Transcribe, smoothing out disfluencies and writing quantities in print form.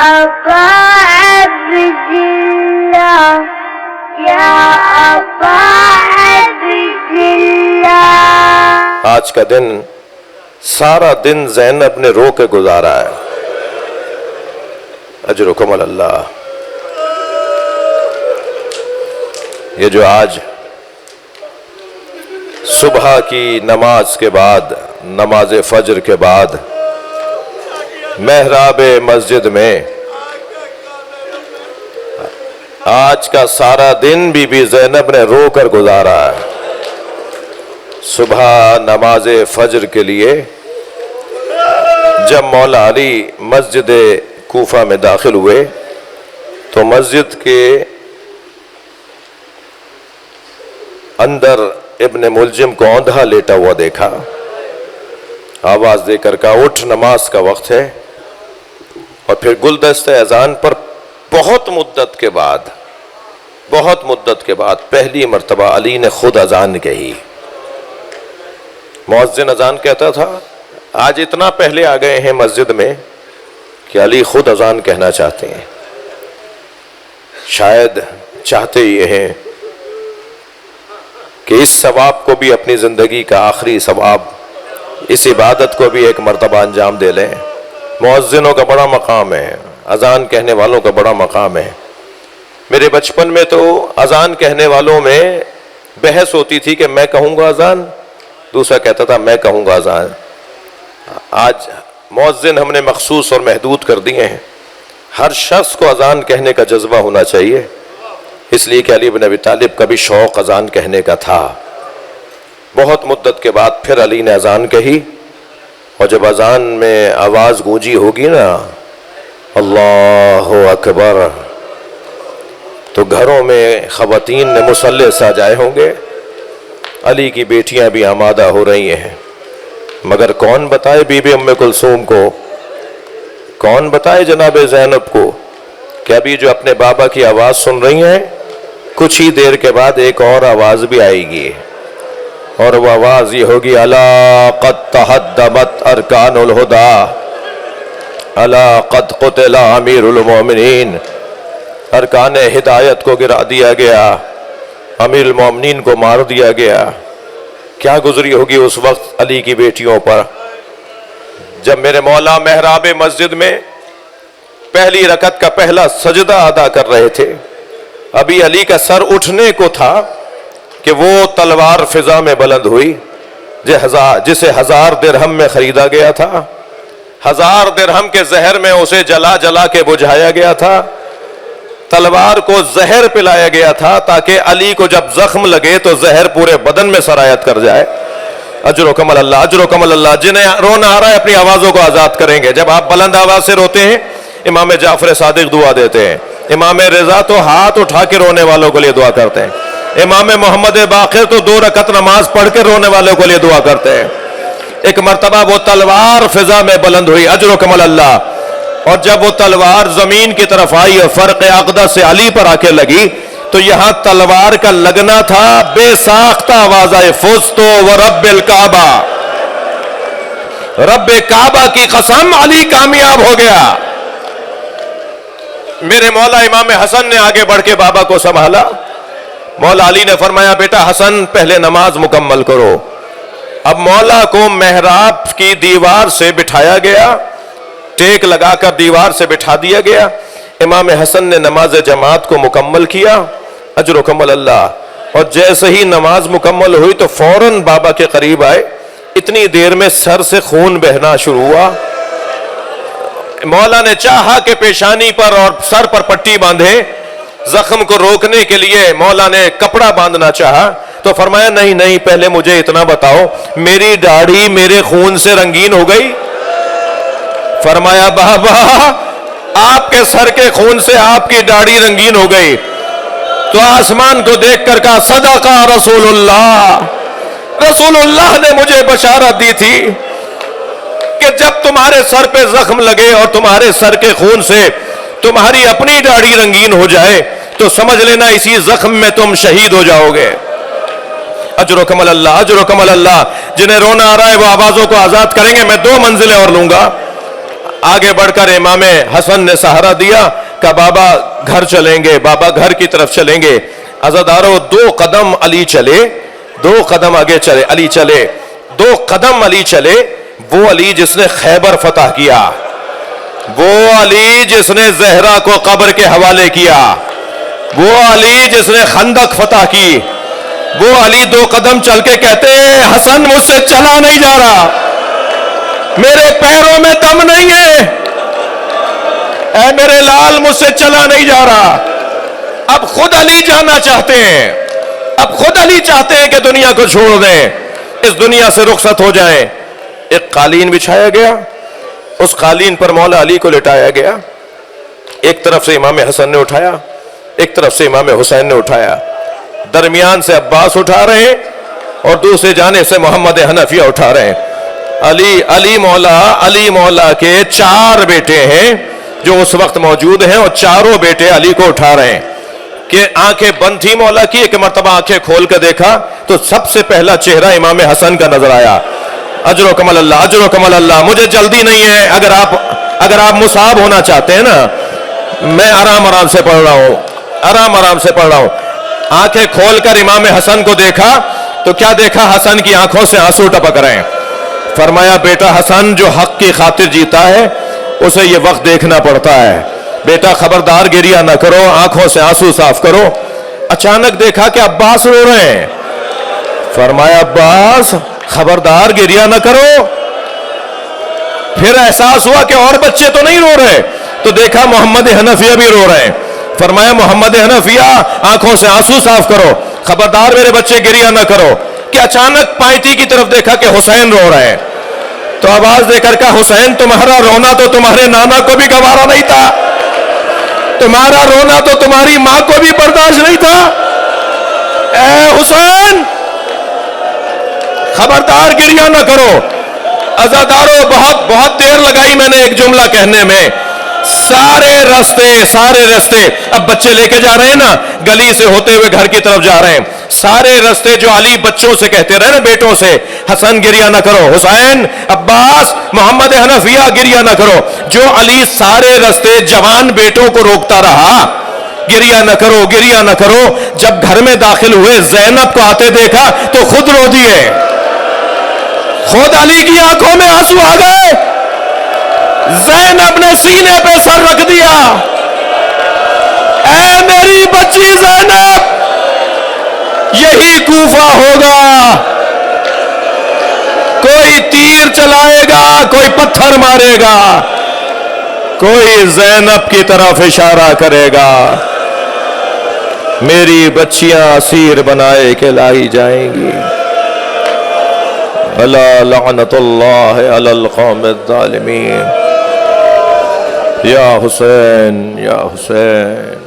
أبا عبد الله يا أبا عبد الله. آج کا دن سارا دن زینب نے رو کے گزارا ہے. اجرکم اللہ. یہ جو آج صبح کی نماز کے بعد، نماز فجر کے بعد محراب مسجد میں آج کا سارا دن بی بی زینب نے رو کر گزارا ہے. صبح نماز فجر کے لیے جب مولا علی مسجد کوفہ میں داخل ہوئے تو مسجد کے اندر ابن ملجم کو اوندھا لیٹا ہوا دیکھا. آواز دے کر کہا اٹھ، نماز کا وقت ہے. اور پھر گلدستہ اذان پر بہت مدت کے بعد پہلی مرتبہ علی نے خود اذان کہی. مؤذن اذان کہتا تھا، آج اتنا پہلے آ گئے ہیں مسجد میں کہ علی خود اذان کہنا چاہتے ہیں. شاید چاہتے یہ ہیں کہ اس ثواب کو بھی اپنی زندگی کا آخری ثواب، اس عبادت کو بھی ایک مرتبہ انجام دے لیں. مؤذنوں کا بڑا مقام ہے، اذان کہنے والوں کا بڑا مقام ہے. میرے بچپن میں تو اذان کہنے والوں میں بحث ہوتی تھی کہ میں کہوں گا اذان، دوسرا کہتا تھا میں کہوں گا اذان. آج مؤذن ہم نے مخصوص اور محدود کر دیے ہیں. ہر شخص کو اذان کہنے کا جذبہ ہونا چاہیے، اس لیے کہ علی بن ابی طالب کا بھی شوق اذان کہنے کا تھا. بہت مدت کے بعد پھر علی نے اذان کہی، اور جب اذان میں آواز گونجی ہوگی نا اللہ اکبر، تو گھروں میں خواتین نے مصلے سجائے ہوں گے، علی کی بیٹیاں بھی آمادہ ہو رہی ہیں. مگر کون بتائے بی بی ام کلثوم کو، کون بتائے جناب زینب کو کہ ابھی جو اپنے بابا کی آواز سن رہی ہیں کچھ ہی دیر کے بعد ایک اور آواز بھی آئے گی، اور وہ آواز یہ ہوگی الا قد تہدمت ارکان الہدی، الا قد قتل امیر المومنین. ارکان ہدایت کو گرا دیا گیا، امیر المومنین کو مار دیا گیا. کیا گزری ہوگی اس وقت علی کی بیٹیوں پر. جب میرے مولا محراب مسجد میں پہلی رکعت کا پہلا سجدہ ادا کر رہے تھے، ابھی علی کا سر اٹھنے کو تھا کہ وہ تلوار فضا میں بلند ہوئی جسے 1000 درہم میں خریدا گیا تھا. 1000 درہم کے زہر میں اسے جلا جلا کے بجھایا گیا تھا. تلوار کو زہر پلایا گیا تھا تاکہ علی کو جب زخم لگے تو زہر پورے بدن میں سرایت کر جائے. اجرکم اللہ، اجرکم اللہ. جنہیں رونا آ رہا ہے اپنی آوازوں کو آزاد کریں گے. جب آپ بلند آواز سے روتے ہیں امام جعفر صادق دعا دیتے ہیں. امام رضا تو ہاتھ اٹھا کے رونے والوں کے لیے دعا کرتے ہیں. امام محمد باقر تو 2 رکعت نماز پڑھ کے رونے والوں کے لیے دعا کرتے ہیں. ایک مرتبہ وہ تلوار فضا میں بلند ہوئی، اجرکم اللہ. اور جب وہ تلوار زمین کی طرف آئی اور فرق عقدہ سے علی پر آ کے لگی تو یہاں تلوار کا لگنا تھا بے ساختہ آواز آئے فزت ورب الکعبہ، رب کعبہ کی قسم علی کامیاب ہو گیا. میرے مولا امام حسن نے آگے بڑھ کے بابا کو سنبھالا. مولا علی نے فرمایا بیٹا حسن پہلے نماز مکمل کرو. اب مولا کو محراب کی دیوار سے بٹھایا گیا، ٹیک لگا کر دیوار سے بٹھا دیا گیا. امام حسن نے نماز جماعت کو مکمل کیا، اجرکم اللہ. اور جیسے ہی نماز مکمل ہوئی تو فوراً بابا کے قریب آئے. اتنی دیر میں سر سے خون بہنا شروع ہوا. مولا نے چاہا کہ پیشانی پر اور سر پر پٹی باندھے، زخم کو روکنے کے لیے مولا نے کپڑا باندھنا چاہا تو فرمایا نہیں نہیں، پہلے مجھے اتنا بتاؤ میری داڑھی میرے خون سے رنگین ہو گئی؟ فرمایا بابا آپ کے سر کے خون سے آپ کی داڑھی رنگین ہو گئی. تو آسمان کو دیکھ کر کہا صدقہ رسول اللہ، رسول اللہ نے مجھے بشارت دی تھی کہ جب تمہارے سر پہ زخم لگے اور تمہارے سر کے خون سے تمہاری اپنی داڑھی رنگین ہو جائے تو سمجھ لینا اسی زخم میں تم شہید ہو جاؤ گے. اجرکم اللہ، اجرکم اللہ. جنہیں رونا آ رہا ہے وہ آوازوں کو آزاد کریں گے. میں 2 منزلیں اور لوں گا. آگے بڑھ کر امام حسن نے سہارا دیا کہ بابا گھر چلیں گے، بابا گھر کی طرف چلیں گے۔ عزادارو 2 قدم علی چلے، 2 قدم آگے چلے، علی چلے، 2 قدم علی چلے، وہ علی جس نے خیبر فتح کیا، وہ علی جس نے زہرا کو قبر کے حوالے کیا، وہ علی جس نے خندق فتح کی، وہ علی 2 قدم چل کے کہتے ہیں حسن مجھ سے چلا نہیں جا رہا، میرے پیروں میں دم نہیں ہے، اے میرے لال مجھ سے چلا نہیں جا رہا۔ اب خود علی جانا چاہتے ہیں، اب خود علی چاہتے ہیں کہ دنیا کو چھوڑ دیں، اس دنیا سے رخصت ہو جائیں۔ ایک قالین بچھایا گیا، اس قالین پر مولا علی کو لٹایا گیا، ایک طرف سے امام حسن نے اٹھایا، ایک طرف سے امام حسین نے اٹھایا، درمیان سے عباس اٹھا رہے ہیں اور دوسرے جانب سے محمد حنفیہ اٹھا رہے ہیں۔ علی مولا کے 4 بیٹے ہیں جو اس وقت موجود ہیں، اور چاروں بیٹے علی کو اٹھا رہے ہیں کہ آنکھیں بند تھی مولا کی، ایک مرتبہ آنکھیں کھول کر دیکھا تو سب سے پہلا چہرہ امام حسن کا نظر آیا۔ اجر و کمل اللہ، اجر و کمل اللہ، مجھے جلدی نہیں ہے، اگر آپ مصاب ہونا چاہتے ہیں نا، میں آرام سے پڑھ رہا ہوں، آرام سے پڑھ رہا ہوں۔ آنکھیں کھول کر امام حسن کو دیکھا تو کیا دیکھا؟ حسن کی آنکھوں سے آنسو ٹپک رہے ہیں۔ فرمایا بیٹا حسن جو حق کی خاطر جیتا ہے اسے یہ وقت دیکھنا پڑتا ہے، بیٹا خبردار گریہ نہ کرو، آنکھوں سے آنسو صاف کرو۔ اچانک دیکھا کہ عباس رو رہے ہیں، فرمایا عباس خبردار گریہ نہ کرو۔ پھر احساس ہوا کہ اور بچے تو نہیں رو رہے، تو دیکھا محمد حنفیہ بھی رو رہے ہیں، فرمایا محمد حنفیہ آنکھوں سے آنسو صاف کرو، خبردار میرے بچے گریہ نہ کرو۔ کہ اچانک پائٹی کی طرف دیکھا کہ حسین رو رہے ہیں، تو آواز دے کر کہا حسین تمہارا رونا تو تمہارے نانا کو بھی گوارا نہیں تھا، تمہارا رونا تو تمہاری ماں کو بھی برداشت نہیں تھا، اے حسین خبردار گریہ نہ کرو۔ عزادارو بہت دیر لگائی میں نے ایک جملہ کہنے میں، سارے رستے اب بچے لے کے جا رہے ہیں نا، گلی سے ہوتے ہوئے گھر کی طرف جا رہے ہیں، سارے رستے جو علی بچوں سے کہتے رہے نا، بیٹوں سے حسن گریہ نہ کرو، حسین عباس محمد حنفیہ گریہ نہ کرو، جو علی سارے رستے جوان بیٹوں کو روکتا رہا گریہ نہ کرو گریہ نہ کرو، جب گھر میں داخل ہوئے زینب کو آتے دیکھا تو خود رو دیے، خود علی کی آنکھوں میں آنسو آ گئے، زینب نے سینے پہ سر رکھ دیا، اے میری بچی زینب یہی کوفہ ہوگا، کوئی تیر چلائے گا، کوئی پتھر مارے گا، کوئی زینب کی طرف اشارہ کرے گا، میری بچیاں اسیر بنائے کے لائی جائیں گی۔ الا لعنت اللہ علی القوم الظالمین۔ یا حسین یا حسین۔